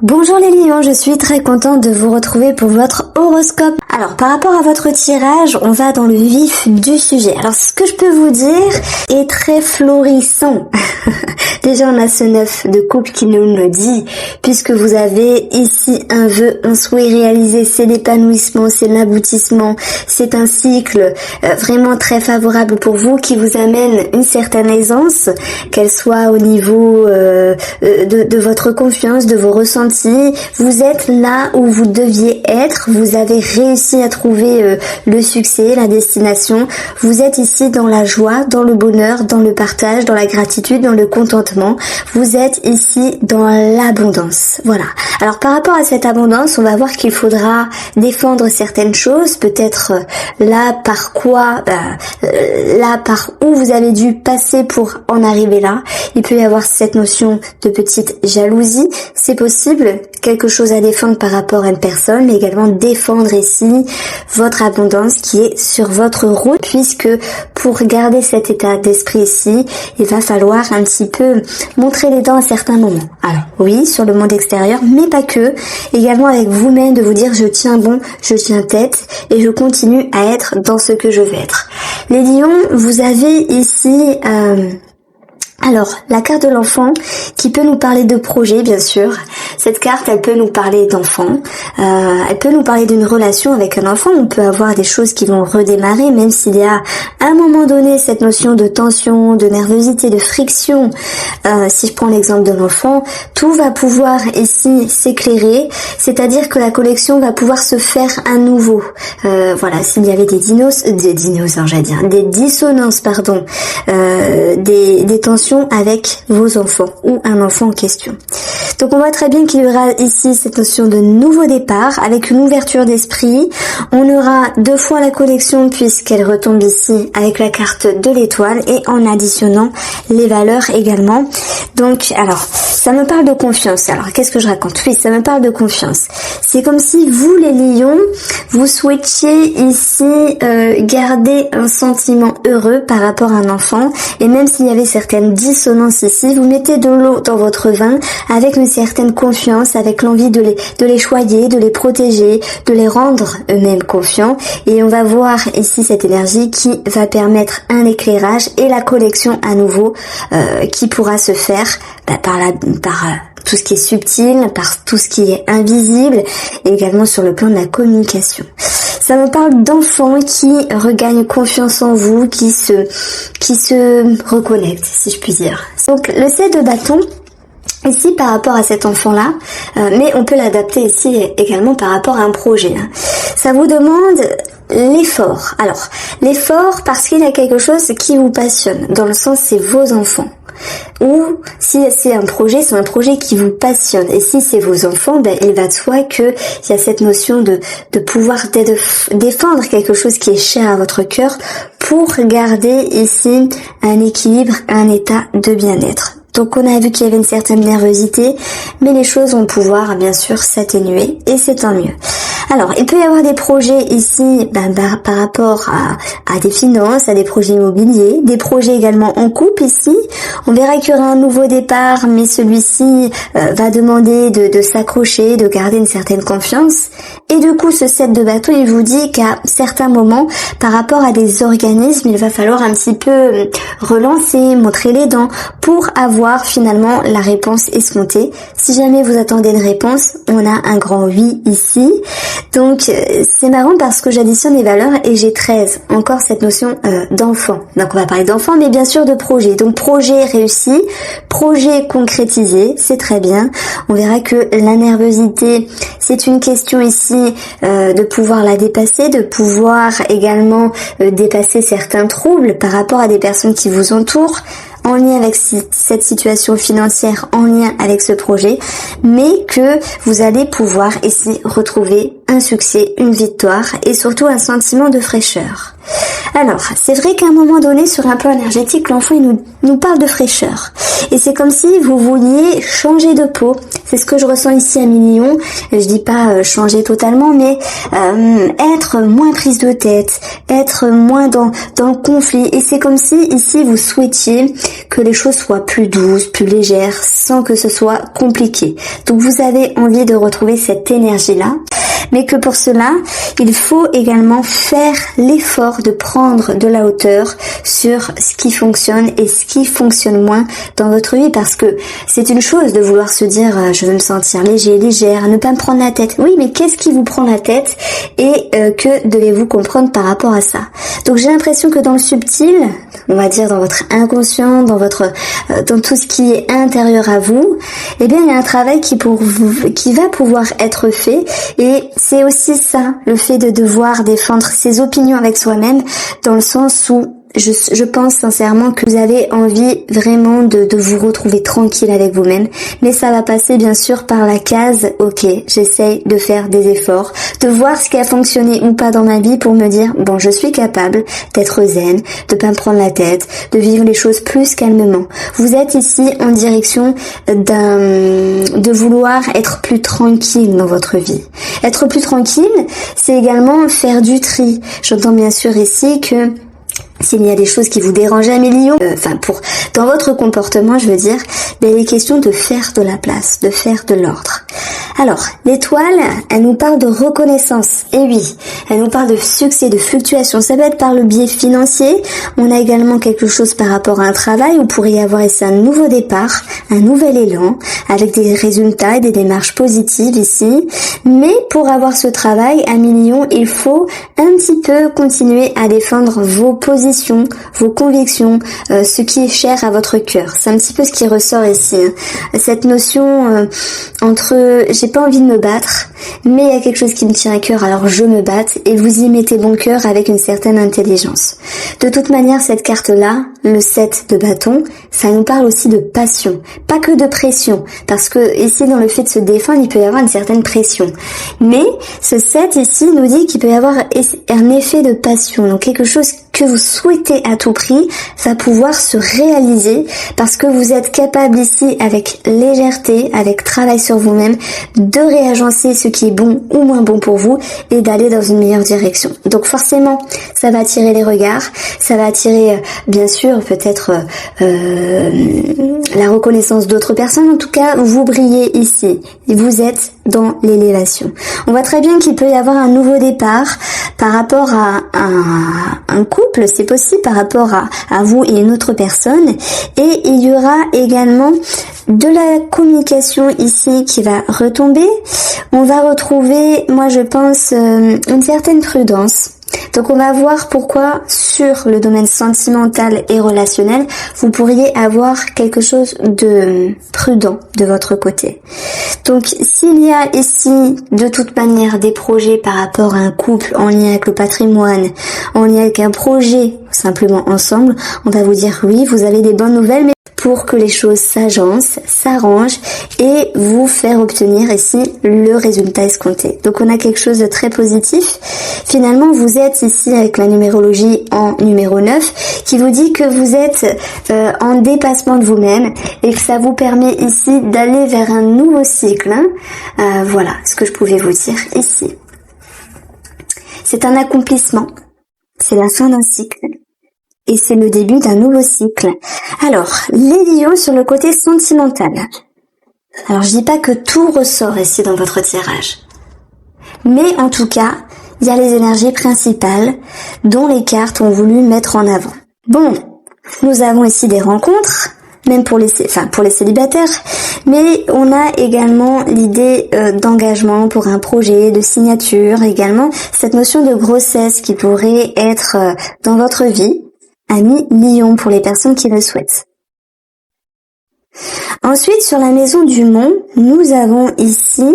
Bonjour les lions, je suis très contente de vous retrouver pour votre horoscope. Alors par rapport à votre tirage, on va dans le vif du sujet. Alors ce que je peux vous dire est très florissant. Déjà on a ce 9 de coupe qui nous le dit, puisque vous avez ici un vœu, un souhait réalisé, c'est l'épanouissement, c'est l'aboutissement, c'est un cycle vraiment très favorable pour vous qui vous amène une certaine aisance, qu'elle soit au niveau de votre confiance, de vos ressentis. Vous êtes là où vous deviez être, vous avez réussi à trouver le succès, la destination. Vous êtes ici dans la joie, dans le bonheur, dans le partage, dans la gratitude, dans le contentement. Vous êtes ici dans l'abondance. Voilà. Alors par rapport à cette abondance, on va voir qu'il faudra défendre certaines choses, peut-être là par où vous avez dû passer pour en arriver là. Il peut y avoir cette notion de petite jalousie, c'est possible, quelque chose à défendre par rapport à une personne, mais également défendre ici votre abondance qui est sur votre route, puisque pour garder cet état d'esprit ici, il va falloir un petit peu montrer les dents à certains moments. Alors oui, sur le monde extérieur, mais pas que, également avec vous-même, de vous dire je tiens bon, je tiens tête et je continue à être dans ce que je veux être. Les lions, vous avez ici alors, la carte de l'enfant qui peut nous parler de projet, bien sûr. Cette carte, elle peut nous parler d'enfant. Elle peut nous parler d'une relation avec un enfant. On peut avoir des choses qui vont redémarrer, même s'il y a à un moment donné cette notion de tension, de nervosité, de friction. Si je prends l'exemple de l'enfant, tout va pouvoir ici s'éclairer. C'est-à-dire que la connexion va pouvoir se faire à nouveau. Voilà, s'il y avait des dissonances, des tensions avec vos enfants ou un enfant en question. Donc on voit très bien qu'il y aura ici cette notion de nouveau départ avec une ouverture d'esprit. On aura deux fois la connexion puisqu'elle retombe ici avec la carte de l'étoile et en additionnant les valeurs également. Donc alors, ça me parle de confiance. Alors qu'est-ce que je raconte? Oui, ça me parle de confiance. C'est comme si vous les lions, vous souhaitiez ici garder un sentiment heureux par rapport à un enfant, et même s'il y avait certaines dissonances ici, vous mettez de l'eau dans votre vin avec une certaine confiance, avec l'envie de les choyer, de les protéger, de les rendre eux-mêmes confiants, et on va voir ici cette énergie qui va permettre un éclairage et la connexion à nouveau qui pourra se faire par tout ce qui est subtil, par tout ce qui est invisible, et également sur le plan de la communication. Ça me parle d'enfants qui regagnent confiance en vous, qui se reconnectent, si je puis dire. Donc le 7 de bâton, ici par rapport à cet enfant-là, mais on peut l'adapter ici également par rapport à un projet. Ça vous demande l'effort. Alors, l'effort parce qu'il y a quelque chose qui vous passionne, dans le sens c'est vos enfants. Ou si c'est un projet qui vous passionne. Et si c'est vos enfants, il va de soi qu'il y a cette notion de pouvoir défendre quelque chose qui est cher à votre cœur pour garder ici un équilibre, un état de bien-être. Donc on a vu qu'il y avait une certaine nervosité, mais les choses vont pouvoir bien sûr s'atténuer et c'est tant mieux. Alors, il peut y avoir des projets ici par rapport à des finances, à des projets immobiliers, des projets également en couple ici. On verra qu'il y aura un nouveau départ, mais celui-ci va demander de s'accrocher, de garder une certaine confiance. Et du coup, ce 7 de bâton, il vous dit qu'à certains moments, par rapport à des organismes, il va falloir un petit peu relancer, montrer les dents pour avoir finalement la réponse escomptée. Si jamais vous attendez une réponse, on a un grand oui ici. Donc c'est marrant parce que j'additionne les valeurs et j'ai 13. Encore cette notion d'enfant. Donc on va parler d'enfant, mais bien sûr de projet. Donc projet réussi, projet concrétisé, c'est très bien. On verra que la nervosité, c'est une question ici de pouvoir la dépasser, de pouvoir également dépasser certains troubles par rapport à des personnes qui vous entourent, en lien avec cette situation financière, en lien avec ce projet, mais que vous allez pouvoir ici retrouver un succès, une victoire et surtout un sentiment de fraîcheur. Alors, c'est vrai qu'à un moment donné, sur un plan énergétique, l'enfant il nous parle de fraîcheur. Et c'est comme si vous vouliez changer de peau. C'est ce que je ressens ici à Million. Je dis pas changer totalement, mais être moins prise de tête, être moins dans le conflit. Et c'est comme si ici vous souhaitiez que les choses soient plus douces, plus légères, sans que ce soit compliqué. Donc vous avez envie de retrouver cette énergie-là. Mais que pour cela, il faut également faire l'effort de prendre de la hauteur sur ce qui fonctionne et ce qui fonctionne moins dans votre vie, parce que c'est une chose de vouloir se dire je veux me sentir léger, légère, ne pas me prendre la tête. Oui, mais qu'est-ce qui vous prend la tête et que devez-vous comprendre par rapport à ça? Donc j'ai l'impression que dans le subtil, on va dire dans votre inconscient, dans tout ce qui est intérieur à vous, eh bien il y a un travail qui va pouvoir être fait, et c'est aussi ça, le fait de devoir défendre ses opinions avec soi-même, dans le sens où je pense sincèrement que vous avez envie vraiment de vous retrouver tranquille avec vous-même, mais ça va passer bien sûr par la case ok, j'essaye de faire des efforts, de voir ce qui a fonctionné ou pas dans ma vie pour me dire bon, je suis capable d'être zen, de pas me prendre la tête, de vivre les choses plus calmement. Vous êtes ici en direction de vouloir être plus tranquille dans votre vie. Être plus tranquille, c'est également faire du tri. J'entends bien sûr ici que s'il y a des choses qui vous dérangent à Million, dans votre comportement, je veux dire, il est question de faire de la place, de faire de l'ordre. Alors, l'étoile, elle nous parle de reconnaissance. Et oui, elle nous parle de succès, de fluctuation. Ça peut être par le biais financier. On a également quelque chose par rapport à un travail. Vous pourriez avoir ici un nouveau départ, un nouvel élan, avec des résultats et des démarches positives ici. Mais pour avoir ce travail à Million, il faut un petit peu continuer à défendre vos positions, vos convictions, ce qui est cher à votre cœur. C'est un petit peu ce qui ressort ici. Cette notion entre j'ai pas envie de me battre, mais il y a quelque chose qui me tient à cœur, alors je me batte, et vous y mettez bon cœur avec une certaine intelligence. De toute manière, cette carte-là, le 7 de bâton, ça nous parle aussi de passion, pas que de pression, parce que ici, dans le fait de se défendre, il peut y avoir une certaine pression. Mais ce 7 ici nous dit qu'il peut y avoir un effet de passion, donc quelque chose que vous souhaitez à tout prix va pouvoir se réaliser, parce que vous êtes capable ici, avec légèreté, avec travail sur vous-même, de réagencer ce qui est bon ou moins bon pour vous et d'aller dans une meilleure direction. Donc forcément, ça va attirer les regards, ça va attirer bien sûr peut-être la reconnaissance d'autres personnes. En tout cas, vous brillez ici, vous êtes dans l'élévation. On voit très bien qu'il peut y avoir un nouveau départ par rapport à un couple, c'est possible, par rapport à vous et une autre personne, et il y aura également de la communication ici qui va retomber. On va retrouver, moi je pense, une certaine prudence. Donc on va voir pourquoi sur le domaine sentimental et relationnel, vous pourriez avoir quelque chose de prudent de votre côté. Donc s'il y a ici de toute manière des projets par rapport à un couple en lien avec le patrimoine, en lien avec un projet simplement ensemble, on va vous dire oui, vous avez des bonnes nouvelles, mais pour que les choses s'agencent, s'arrangent et vous faire obtenir ici le résultat escompté. Donc on a quelque chose de très positif. Finalement, vous êtes ici avec la numérologie en numéro 9 qui vous dit que vous êtes en dépassement de vous-même et que ça vous permet ici d'aller vers un nouveau cycle. Voilà ce que je pouvais vous dire ici. C'est un accomplissement. C'est la fin d'un cycle. Et c'est le début d'un nouveau cycle. Alors, les lions sur le côté sentimental. Alors, je dis pas que tout ressort ici dans votre tirage. Mais en tout cas, il y a les énergies principales dont les cartes ont voulu mettre en avant. Bon, nous avons ici des rencontres, même pour les célibataires, mais on a également l'idée d'engagement pour un projet, de signature également, cette notion de grossesse qui pourrait être dans votre vie. Ami Lion pour les personnes qui le souhaitent. Ensuite, sur la maison du Mont, nous avons ici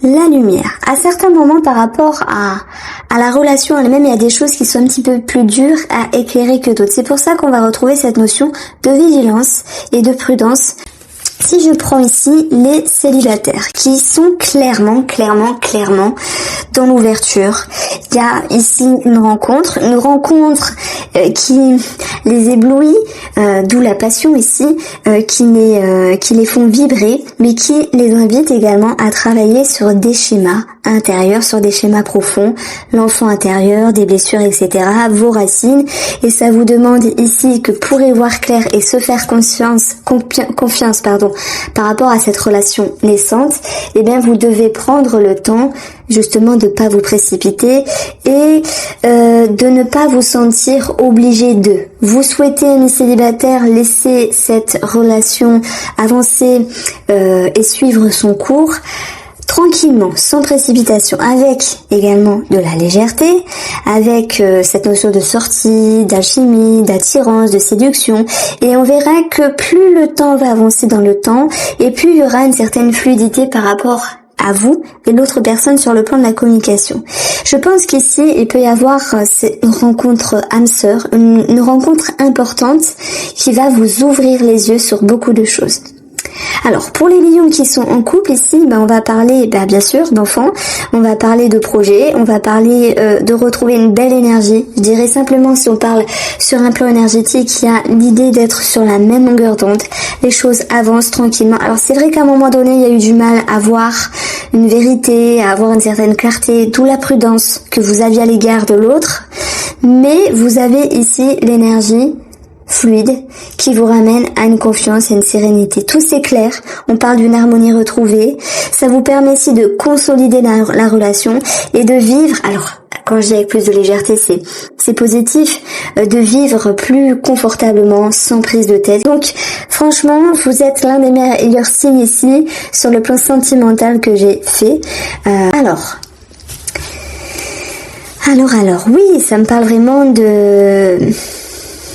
la lumière. À certains moments, par rapport à la relation elle-même, il y a des choses qui sont un petit peu plus dures à éclairer que d'autres. C'est pour ça qu'on va retrouver cette notion de vigilance et de prudence Si je prends ici les célibataires qui sont clairement dans l'ouverture, il y a ici une rencontre qui les éblouit, d'où la passion ici, qui les font vibrer, mais qui les invite également à travailler sur des schémas intérieurs, sur des schémas profonds, l'enfant intérieur, des blessures, etc., vos racines, et ça vous demande ici que pour y voir clair et se faire confiance, par rapport à cette relation naissante, eh bien vous devez prendre le temps justement de pas vous précipiter et de ne pas vous sentir obligé de. Vous souhaitez, amis célibataires, laisser cette relation avancer et suivre son cours tranquillement, sans précipitation, avec également de la légèreté, avec cette notion de sortie, d'alchimie, d'attirance, de séduction, et on verra que plus le temps va avancer dans le temps, et plus il y aura une certaine fluidité par rapport à vous et l'autre personne sur le plan de la communication. Je pense qu'ici, il peut y avoir une rencontre âme sœur, une rencontre importante qui va vous ouvrir les yeux sur beaucoup de choses. Alors, pour les lions qui sont en couple ici, on va parler bien sûr d'enfants, on va parler de projets, on va parler de retrouver une belle énergie. Je dirais simplement, si on parle sur un plan énergétique, il y a l'idée d'être sur la même longueur d'onde. Les choses avancent tranquillement. Alors c'est vrai qu'à un moment donné, il y a eu du mal à voir une vérité, à avoir une certaine clarté, d'où la prudence que vous aviez à l'égard de l'autre. Mais vous avez ici l'énergie fluide qui vous ramène à une confiance et une sérénité. Tout s'éclaire, on parle d'une harmonie retrouvée, ça vous permet aussi de consolider la relation et de vivre, alors quand je dis avec plus de légèreté, c'est positif, de vivre plus confortablement, sans prise de tête. Donc franchement, vous êtes l'un des meilleurs signes ici sur le plan sentimental que j'ai fait. Alors, oui, ça me parle vraiment de...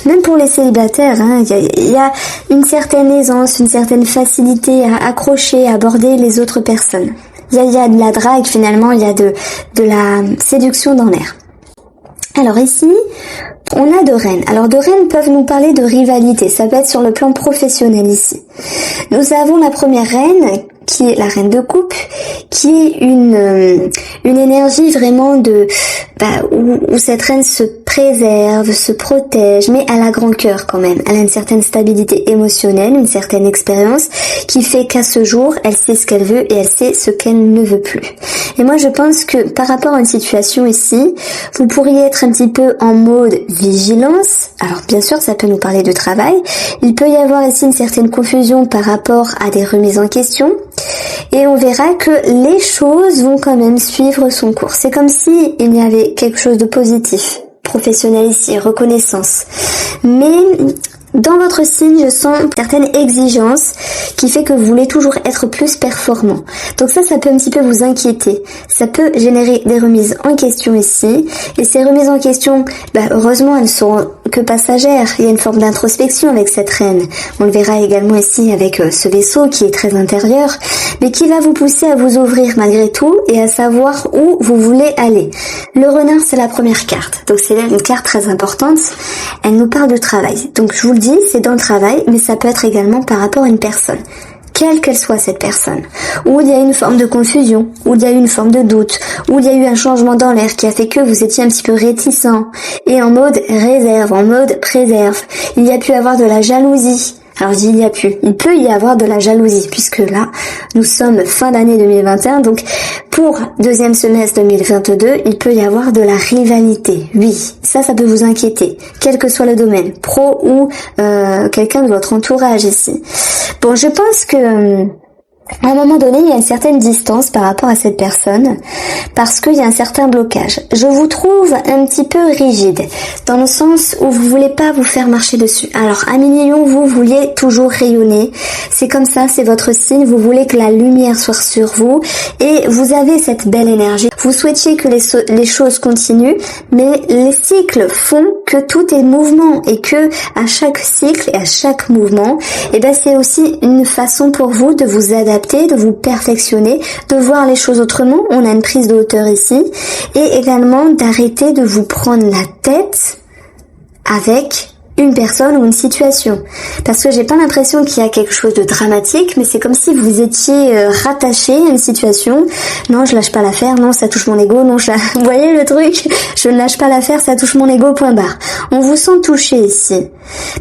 Même pour les célibataires, il y a une certaine aisance, une certaine facilité à accrocher, à aborder les autres personnes. Il y a de la drague finalement, il y a de la séduction dans l'air. Alors ici, on a deux reines. Alors deux reines peuvent nous parler de rivalité, ça peut être sur le plan professionnel ici. Nous avons la première reine, qui est la reine de coupe, qui est une énergie vraiment où cette reine se préserve, se protège, mais elle a grand cœur quand même. Elle a une certaine stabilité émotionnelle, une certaine expérience qui fait qu'à ce jour, elle sait ce qu'elle veut et elle sait ce qu'elle ne veut plus. Et moi, je pense que par rapport à une situation ici, vous pourriez être un petit peu en mode vigilance. Alors bien sûr, ça peut nous parler de travail. Il peut y avoir ici une certaine confusion par rapport à des remises en question. Et on verra que les choses vont quand même suivre son cours. C'est comme si il y avait quelque chose de positif, professionnel ici, reconnaissance. Mais dans votre signe, je sens une certaine exigence qui fait que vous voulez toujours être plus performant. Donc ça peut un petit peu vous inquiéter. Ça peut générer des remises en question ici. Et ces remises en question, heureusement, elles sont que passagères. Il y a une forme d'introspection avec cette reine. On le verra également ici avec ce vaisseau qui est très intérieur, mais qui va vous pousser à vous ouvrir malgré tout et à savoir où vous voulez aller. Le renard, c'est la première carte. Donc c'est une carte très importante. Elle nous parle de travail. Donc je vous le dis, c'est dans le travail, mais ça peut être également par rapport à une personne. Quelle qu'elle soit cette personne, où il y a une forme de confusion, où il y a eu une forme de doute, où il y a eu un changement dans l'air qui a fait que vous étiez un petit peu réticent et en mode réserve, en mode préserve. Il y a pu avoir de la jalousie. Alors je dis il peut y avoir de la jalousie puisque là, nous sommes fin d'année 2021, donc pour deuxième semestre 2022, il peut y avoir de la rivalité. Oui, ça peut vous inquiéter, quel que soit le domaine, pro ou quelqu'un de votre entourage ici. Bon, je pense que à un moment donné, il y a une certaine distance par rapport à cette personne parce qu'il y a un certain blocage. Je vous trouve un petit peu rigide dans le sens où vous voulez pas vous faire marcher dessus. Alors, Amélie Lion, vous vouliez toujours rayonner. C'est comme ça, c'est votre signe. Vous voulez que la lumière soit sur vous et vous avez cette belle énergie. Vous souhaitiez que les choses continuent, mais les cycles font que tout est mouvement et que à chaque cycle et à chaque mouvement, c'est aussi une façon pour vous de vous adapter, de vous perfectionner, de voir les choses autrement. On a une prise de hauteur ici et également d'arrêter de vous prendre la tête avec une personne ou une situation. Parce que j'ai pas l'impression qu'il y a quelque chose de dramatique, mais c'est comme si vous étiez rattaché à une situation. Non, je lâche pas l'affaire, non, ça touche mon ego, non, vous voyez le truc? Je ne lâche pas l'affaire, ça touche mon ego, point barre. On vous sent touché ici.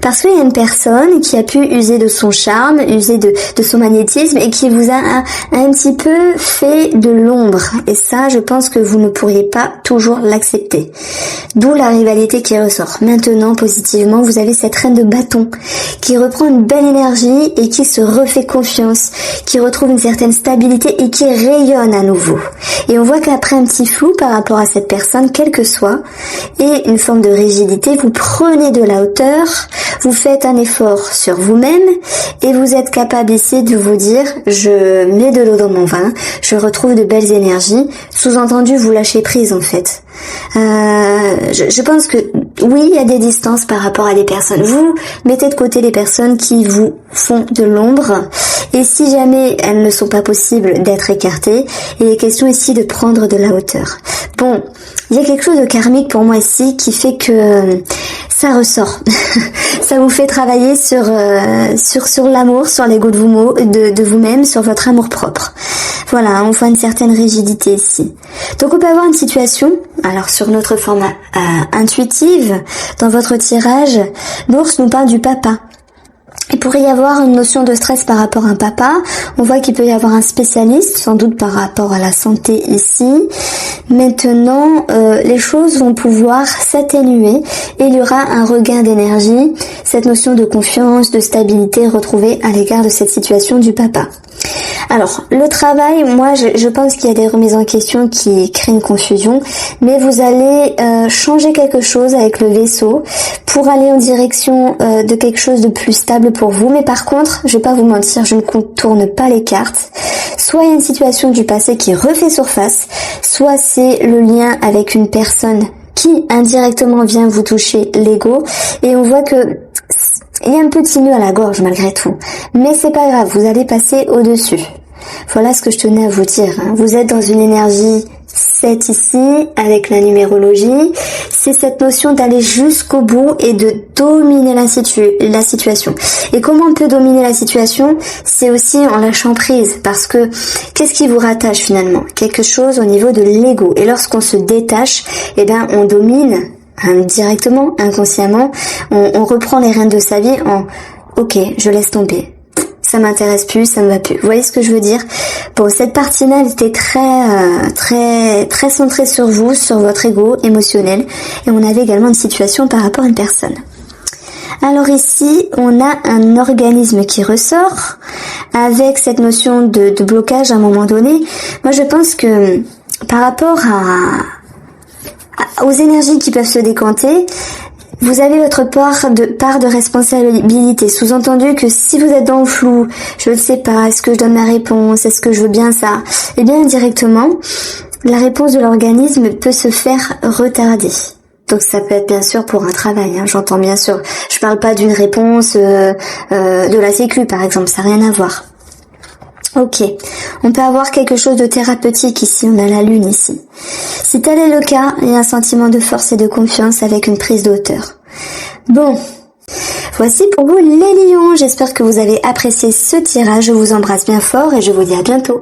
Parce qu'il y a une personne qui a pu user de son charme, user de son magnétisme et qui vous a un petit peu fait de l'ombre. Et ça, je pense que vous ne pourriez pas toujours l'accepter. D'où la rivalité qui ressort. Maintenant, positivement, vous avez cette reine de bâton qui reprend une belle énergie et qui se refait confiance, qui retrouve une certaine stabilité et qui rayonne à nouveau. Et on voit qu'après un petit flou par rapport à cette personne, quel que soit, et une forme de rigidité, vous prenez de la hauteur, vous faites un effort sur vous-même et vous êtes capable ici de vous dire je mets de l'eau dans mon vin, je retrouve de belles énergies, sous-entendu vous lâchez prise en fait. Je pense que oui, il y a des distances par rapport à des personnes. Vous mettez de côté les personnes qui vous font de l'ombre et si jamais elles ne sont pas possibles d'être écartées, il est question ici de prendre de la hauteur. Bon, il y a quelque chose de karmique pour moi ici qui fait que ça ressort. Ça vous fait travailler sur l'amour, sur l'ego de vous-même, sur votre amour propre. Voilà, on voit une certaine rigidité ici. Donc on peut avoir une situation, alors sur notre format intuitive, dans votre tirage, l'ours nous parle du papa. Il pourrait y avoir une notion de stress par rapport à un papa. On voit qu'il peut y avoir un spécialiste, sans doute par rapport à la santé ici. Maintenant, les choses vont pouvoir s'atténuer et il y aura un regain d'énergie, cette notion de confiance, de stabilité retrouvée à l'égard de cette situation du papa. Alors, le travail, moi, je pense qu'il y a des remises en question qui créent une confusion, mais vous allez changer quelque chose avec le vaisseau pour aller en direction de quelque chose de plus stable pour vous. Mais par contre, je vais pas vous mentir, je ne contourne pas les cartes. Soit il y a une situation du passé qui refait surface, soit c'est le lien avec une personne qui indirectement vient vous toucher l'ego, et on voit que il y a un petit nœud à la gorge malgré tout, mais c'est pas grave, vous allez passer au-dessus. Voilà ce que je tenais à vous dire. Vous êtes dans une énergie 7 ici, avec la numérologie. C'est cette notion d'aller jusqu'au bout et de dominer la situation. Et comment on peut dominer la situation? C'est aussi en lâchant prise, parce que qu'est-ce qui vous rattache finalement? Quelque chose au niveau de l'ego. Et lorsqu'on se détache, eh ben on domine indirectement, inconsciemment, on reprend les rênes de sa vie en ok, je laisse tomber. Ça m'intéresse plus, ça me va plus. Vous voyez ce que je veux dire? Bon, cette partie-là, elle était très centrée sur vous, sur votre ego émotionnel, et on avait également une situation par rapport à une personne. Alors ici, on a un organisme qui ressort avec cette notion de blocage à un moment donné. Moi, je pense que par rapport aux énergies qui peuvent se décanter, vous avez votre part de responsabilité. Sous-entendu que si vous êtes dans le flou, je ne sais pas, est-ce que je donne ma réponse, est-ce que je veux bien ça? Eh bien, indirectement, la réponse de l'organisme peut se faire retarder. Donc ça peut être bien sûr pour un travail, j'entends bien sûr. Je parle pas d'une réponse de la sécu par exemple, ça n'a rien à voir. Ok, on peut avoir quelque chose de thérapeutique ici, on a la lune ici. Si tel est le cas, il y a un sentiment de force et de confiance avec une prise de hauteur. Bon, voici pour vous les lions, j'espère que vous avez apprécié ce tirage, je vous embrasse bien fort et je vous dis à bientôt.